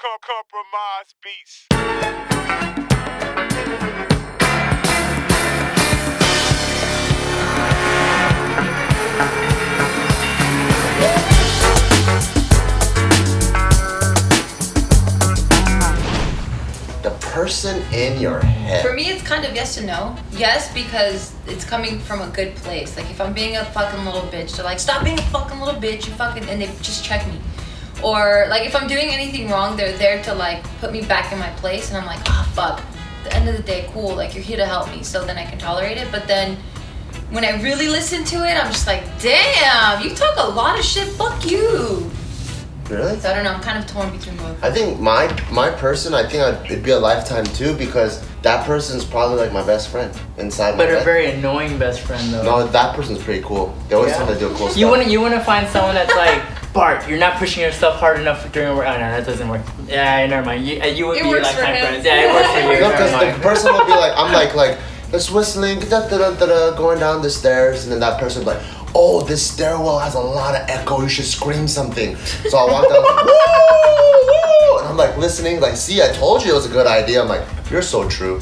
Compromise beats. The person in your head. For me, it's kind of yes and no. Yes, because it's coming from a good place. Like, if I'm being a fucking little bitch, they're like, stop being a fucking little bitch, you fucking, and they just check me. Or, like, if I'm doing anything wrong, they're there to, like, put me back in my place, and I'm like, ah, fuck. At the end of the day, cool, like, you're here to help me, so then I can tolerate it. But then, when I really listen to it, I'm just like, damn, you talk a lot of shit, fuck you. Really? So I don't know, I'm kind of torn between both. I think my person, it'd be a lifetime too, because that person's probably like my best friend inside my head. But a very annoying best friend though. No, that person's pretty cool. They always tend to do cool stuff. You wanna find someone that's like, Bart, you're not pushing yourself hard enough during work. Oh no, that doesn't work. Yeah, never mind. You would be like my friends. Yeah, it works for you. No, because the person will be like, I'm like, it's whistling, going down the stairs, and then that person will be like, oh, this stairwell has a lot of echo, you should scream something. So I walk down, like, woo, woo, and I'm like listening, like, see, I told you it was a good idea. I'm like, you're so true.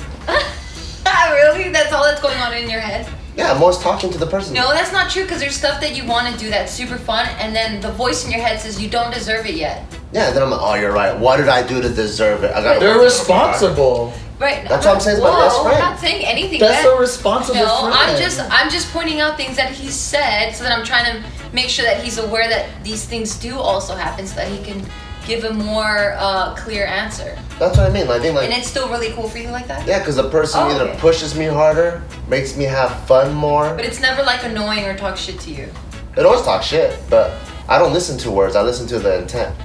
Really? That's all that's going on in your head? Yeah, I'm always talking to the person. No, that's not true, because there's stuff that you want to do that's super fun, and then the voice in your head says you don't deserve it yet. Yeah, then I'm like, oh, you're right. What did I do to deserve it? They're responsible. Right. That's what I'm saying. It's my best friend. I'm not saying anything. That's a responsible friend. I'm just pointing out things that he said, so that I'm trying to make sure that he's aware that these things do also happen, so that he can give a more clear answer. That's what I mean. I think and it's still really cool for you like that? Yeah, because the person either pushes me harder, makes me have fun more. But it's never like annoying or talk shit to you. It always talks shit, but I don't listen to words. I listen to the intent.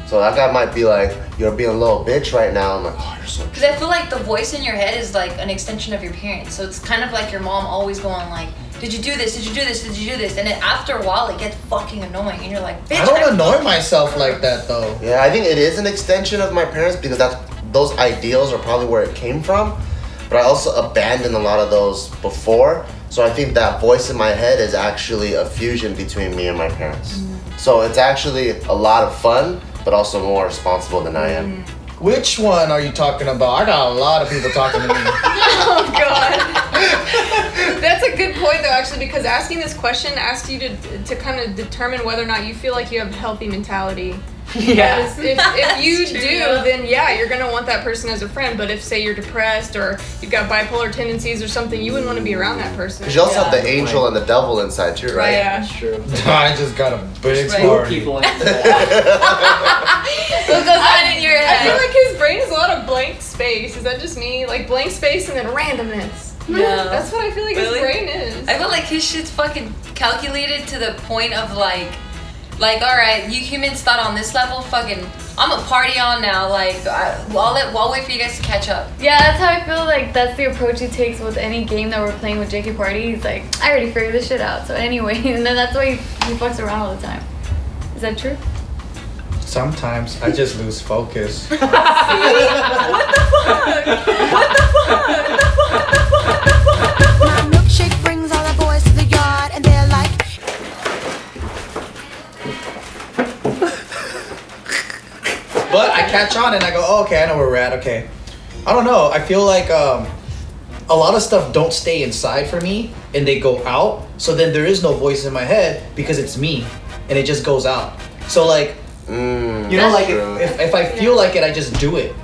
So that guy might be like, you're being a little bitch right now. I'm like, oh, you're so. Because I feel like the voice in your head is like an extension of your parents. So it's kind of like your mom always going like, did you do this? Did you do this? Did you do this? And then after a while, it gets fucking annoying, and you're like, bitch. I don't annoy myself like that though. Yeah, I think it is an extension of my parents, because those ideals are probably where it came from. But I also abandoned a lot of those before. So I think that voice in my head is actually a fusion between me and my parents. So it's actually a lot of fun, but also more responsible than I am. Which one are you talking about? I got a lot of people talking to me. Oh God. That's a good point though, actually, because asking this question asks you to kind of determine whether or not you feel like you have a healthy mentality. Yeah. If you do, then yeah, you're gonna want that person as a friend. But if, say, you're depressed or you've got bipolar tendencies or something, you wouldn't want to be around that person. Because you also have the angel and the devil inside too, right? Yeah, That's true. I just got a big Two party. people in What goes on in your I head? feel like his brain is a lot of blank space. Is that just me? Like blank space and then randomness. No. That's what I feel like his brain is. I feel like his shit's fucking calculated to the point of like, all right, you humans thought on this level, fucking, I'm a party on now. Like, I'll wait for you guys to catch up. Yeah, that's how I feel like that's the approach he takes with any game that we're playing with JK Party. He's like, I already figured this shit out. So anyway, and then that's why he fucks around all the time. Is that true? Sometimes I just lose focus. What the fuck? What the fuck? My milkshake brings all the boys to the yard, and they're like, But I catch on and I go, oh, okay, I know where we're at. Okay. I don't know. I feel like a lot of stuff don't stay inside for me and they go out. So then there is no voice in my head because it's me and it just goes out. So like, you know, like if I feel like it, I just do it.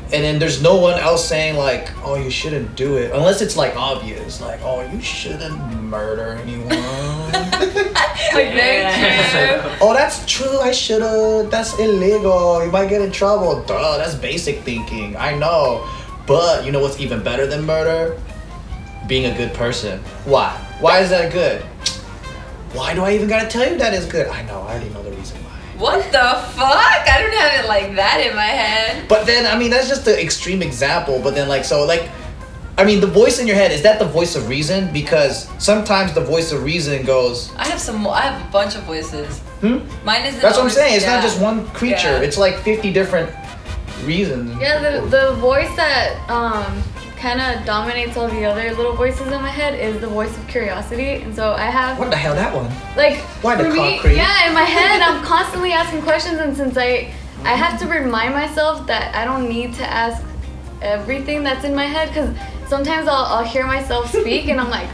And then there's no one else saying like, oh, you shouldn't do it. Unless it's like obvious, like, oh, you shouldn't murder anyone. Like, Oh, that's true. I should've. That's illegal. You might get in trouble. Duh, that's basic thinking. I know. But you know what's even better than murder? Being a good person. Why? Why is that good? Why do I even gotta tell you that is good? I know. I already know the reason why. What the fuck? I don't have it like that in my head. But then, I mean, that's just the extreme example. But then, like, so, like, I mean, the voice in your head, is that the voice of reason? Because sometimes the voice of reason goes... I have a bunch of voices. Mine is the That's what I'm saying. It's not just one creature. Yeah. It's like 50 different reasons. Yeah, the voice that kind of dominates all the other little voices in my head is the voice of curiosity. And so I have... What the hell, that one? Like, Why the for me, concrete? yeah, in my head, I'm constantly asking questions, and since I I have to remind myself that I don't need to ask everything that's in my head, because sometimes I'll hear myself speak and I'm like,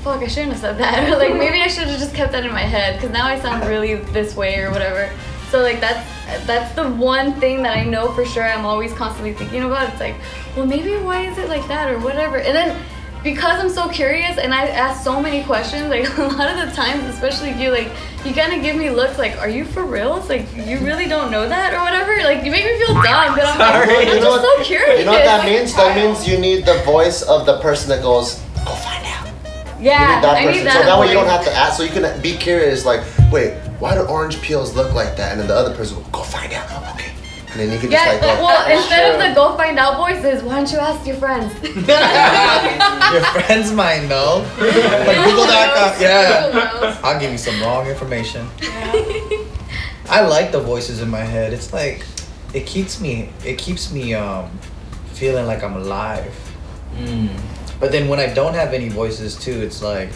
fuck, I shouldn't have said that, or like maybe I should have just kept that in my head because now I sound really this way or whatever. So like that's the one thing that I know for sure I'm always constantly thinking about. It's like, well, maybe why is it like that or whatever. And then because I'm so curious and I ask so many questions, like a lot of the times, especially you, like you kind of give me looks like, are you for real? It's like, you really don't know that or whatever. Like you make me feel dumb, but I'm like, I'm just so curious. You know what that means? That means you need the voice of the person that goes, go find out. Yeah, You need that I person. need that. So that way voice. you don't have to ask. So you can be curious, like, wait, why do orange peels look like that? And then the other person will go find out. Okay. And then you can just like go. Well, instead of the go find out voices, why don't you ask your friends? Your friends might know. Like Google that. Yeah. I'll give you some wrong information. I like the voices in my head. It's like it keeps me feeling like I'm alive. But then when I don't have any voices too, it's like,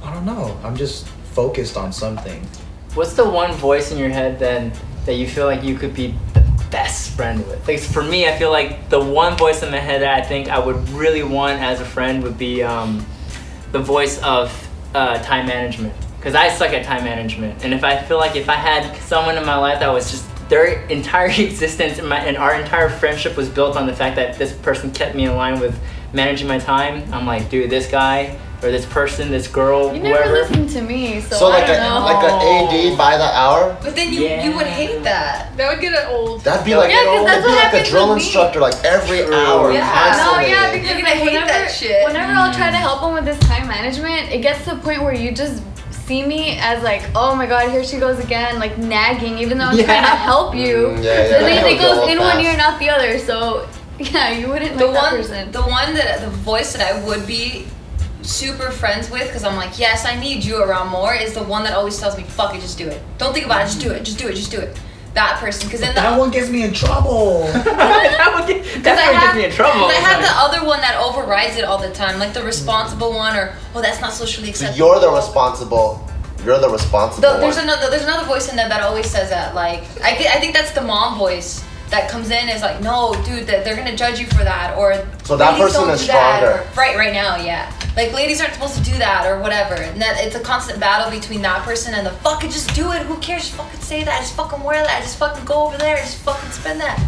I don't know. I'm just focused on something. What's the one voice in your head then that you feel like you could be the best friend with? Like for me, I feel like the one voice in my head that I think I would really want as a friend would be the voice of time management. Because I suck at time management. And if I feel like if I had someone in my life that was just their entire existence and our entire friendship was built on the fact that this person kept me in line with managing my time, I'm like, dude, this guy or this person, this girl, You never whoever. listen to me, so So I like don't a know. like an AD by the hour. But then you would hate that. That would get it old. That'd be like Yeah, 'cause that's it'd be what like a happens drill with me. instructor like every hour. Yeah. No, Constantly. yeah, because You're gonna like, hate whenever, that shit. whenever I'll try to help him with this time management, it gets to the point where you just see me as like, oh my god, here she goes again, like nagging, even though I'm trying to help you. Yeah, yeah. So then it Go goes in one fast. ear, not the other. So yeah, you wouldn't The like that one, person. the voice that I would be super friends with, because I'm like, yes, I need you around more, is the one that always tells me, fuck it, just do it. Don't think about it, just do it, just do it, just do it. That person, because then That one gets me in trouble. That would get me in trouble. I have the other one that overrides it all the time, like the responsible one, or oh, that's not socially So acceptable. you're the responsible. You're the responsible There's one. another voice in there that always says that. Like I think that's the mom voice that comes in, is like, no, dude, that they're gonna judge you for that, or So that ladies person don't is do that, stronger. or- right now, yeah. Like ladies aren't supposed to do that or whatever. And that it's a constant battle between that person and the fucking just do it. Who cares? Just fucking say that. Just fucking wear that. Just fucking go over there. Just fucking spend that.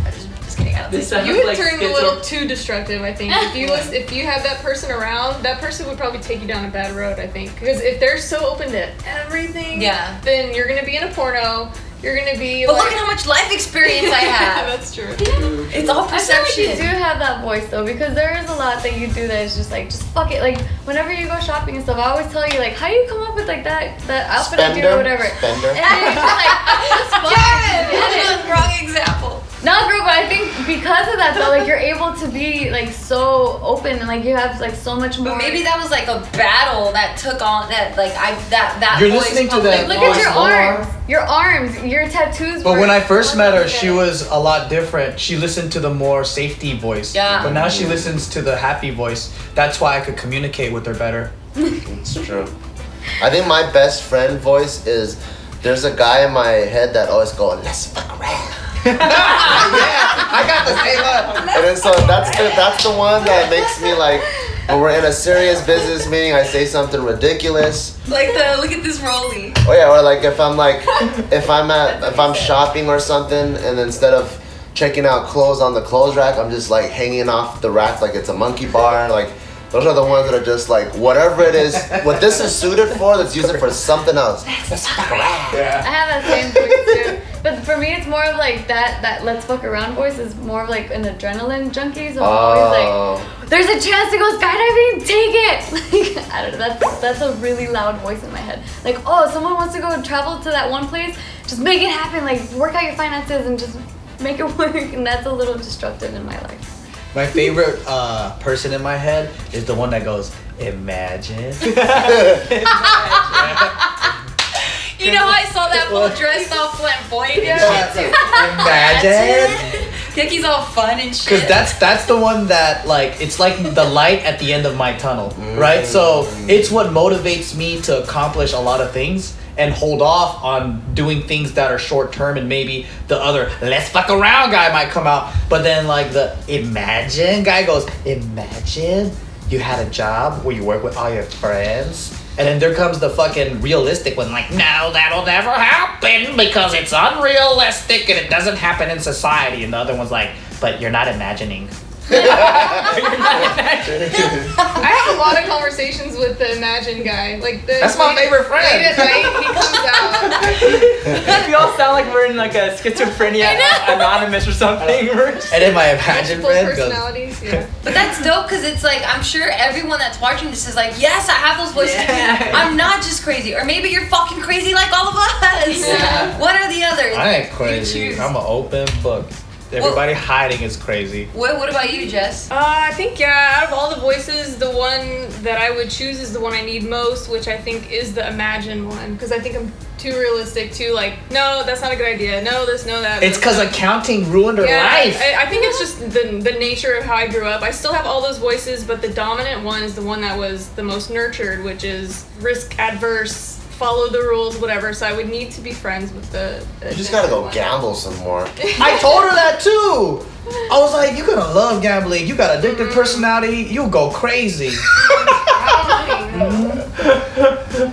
Just kidding. I don't This think so. You would like turn a schizo- little too destructive, I think. If you have that person around, that person would probably take you down a bad road, I think. Because if they're so open to everything, Yeah. then you're gonna be in a porno. You're gonna be But like. look at how much life experience I have. That's true. It's all I feel like perception. you do have that voice though, because there is a lot that you do that is just like, just fuck it. Like whenever you go shopping and stuff, I always tell you like, how do you come up with like that outfit I do or whatever? Spender. And I'm just like, just fuck it. Get it. Wrong example. No, girl, but I think because of that though, like you're able to be like so open and like you have like so much more. But maybe that was like a battle that took on that that You're voice listening to probably- that Look at your voice more. your arms, your tattoos. But were- when I first met her, she Okay. was a lot different. She listened to the more safety voice. Yeah. But now she listens to the happy voice. That's why I could communicate with her better. It's true. I think my best friend voice is there's a guy in my head that always goes, let's fuck around. I got the same one. And then so that's the one that makes me like when we're in a serious business meeting, I say something ridiculous. Like the look at this rollie. Oh yeah, or like if I'm shopping or something, and instead of checking out clothes on the clothes rack, I'm just like hanging off the rack like it's a monkey bar. Like those are the ones that are just like whatever it is, what this is suited for, let's use it for something else. Let's fuck around. I have that same voice too. But for me, it's more of like that let's fuck around voice is more of like an adrenaline junkie. So I'm always like, there's a chance to go skydiving, take it. Like, I don't know, that's a really loud voice in my head. Like, oh, someone wants to go travel to that one place, just make it happen. Like, work out your finances and just make it work. And that's a little destructive in my life. My favorite person in my head is the one that goes, imagine. You know how I saw that full dressed all flamboyant and shit too. Imagine. Yucky's all fun and shit. Because that's the one that, like, it's like the light at the end of my tunnel, right? So it's what motivates me to accomplish a lot of things and hold off on doing things that are short term, and maybe the other let's fuck around guy might come out. But then like the imagine guy goes, imagine you had a job where you work with all your friends. And then there comes the fucking realistic one, like, no, that'll never happen because it's unrealistic and it doesn't happen in society. And the other one's like, but you're not imagining. I have a lot of conversations with the Imagine guy. Like That's my favorite friend. Late at night, he comes out. We all sound like we're in like a schizophrenia anonymous or something. And then my Imagine Multiple friend goes, personalities, yeah. But that's dope because it's like, I'm sure everyone that's watching this is like, yes, I have those voices. Yeah. I'm not just crazy. Or maybe you're fucking crazy like all of us. Yeah. One or the other. I ain't You crazy. choose. I'm an open book. Everybody hiding is crazy. What about you, Jess? I think, yeah, out of all the voices, the one that I would choose is the one I need most, which I think is the Imagine one. Because I think I'm too realistic, too, like, no, that's not a good idea. No, this, no, that. It's because accounting ruined her Yeah, life. I think it's just the nature of how I grew up. I still have all those voices, but the dominant one is the one that was the most nurtured, which is risk adverse, follow the rules, whatever. So I would need to be friends with the You just gotta go one. gamble some more. I told her that too. I was like, you're gonna love gambling. You got addictive personality. You'll go crazy. I don't know.